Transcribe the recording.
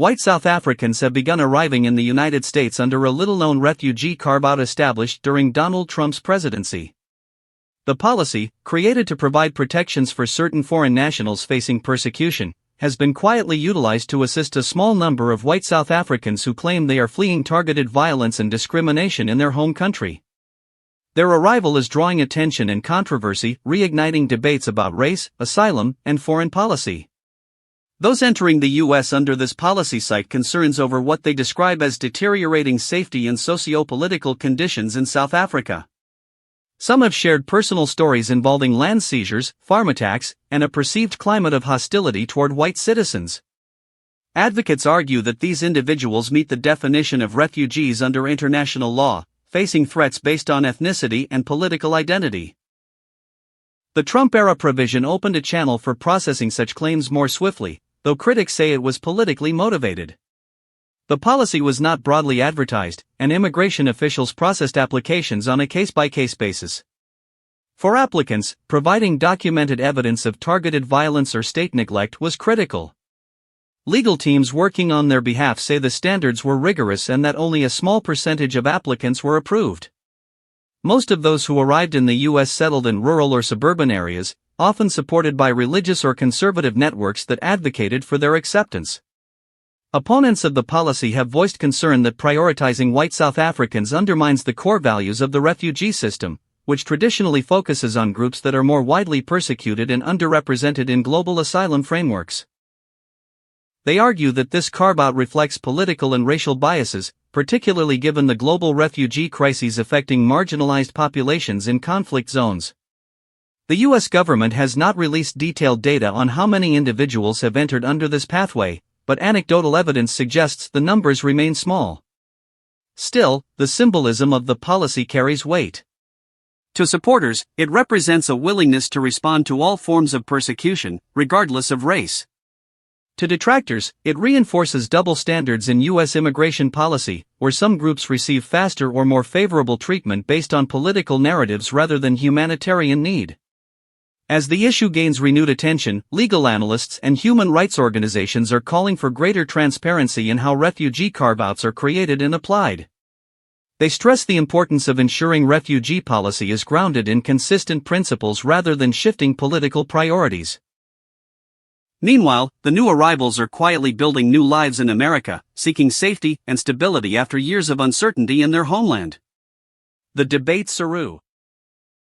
white South Africans have begun arriving in the United States under a little-known refugee carve-out established during Donald Trump's presidency. The policy, created to provide protections for certain foreign nationals facing persecution, has been quietly utilized to assist a small number of white South Africans who claim they are fleeing targeted violence and discrimination in their home country. Their arrival is drawing attention and controversy, reigniting debates about race, asylum, and foreign policy. Those entering the U.S. under this policy cite concerns over what they describe as deteriorating safety and socio-political conditions in South Africa. Some have shared personal stories involving land seizures, farm attacks, and a perceived climate of hostility toward white citizens. Advocates argue that these individuals meet the definition of refugees under international law, facing threats based on ethnicity and political identity. The Trump-era provision opened a channel for processing such claims more swiftly, though critics say it was politically motivated. The policy was not broadly advertised, and immigration officials processed applications on a case-by-case basis. For applicants, providing documented evidence of targeted violence or state neglect was critical. Legal teams working on their behalf say the standards were rigorous and that only a small percentage of applicants were approved. Most of those who arrived in the U.S. settled in rural or suburban areas, often supported by religious or conservative networks that advocated for their acceptance. Opponents of the policy have voiced concern that prioritizing white South Africans undermines the core values of the refugee system, which traditionally focuses on groups that are more widely persecuted and underrepresented in global asylum frameworks. They argue that this carve-out reflects political and racial biases, particularly given the global refugee crises affecting marginalized populations in conflict zones. The U.S. government has not released detailed data on how many individuals have entered under this pathway, but anecdotal evidence suggests the numbers remain small. Still, the symbolism of the policy carries weight. To supporters, it represents a willingness to respond to all forms of persecution, regardless of race. To detractors, it reinforces double standards in U.S. immigration policy, where some groups receive faster or more favorable treatment based on political narratives rather than humanitarian need. As the issue gains renewed attention, legal analysts and human rights organizations are calling for greater transparency in how refugee carve-outs are created and applied. They stress the importance of ensuring refugee policy is grounded in consistent principles rather than shifting political priorities. Meanwhile, the new arrivals are quietly building new lives in America, seeking safety and stability after years of uncertainty in their homeland. The debate Saru.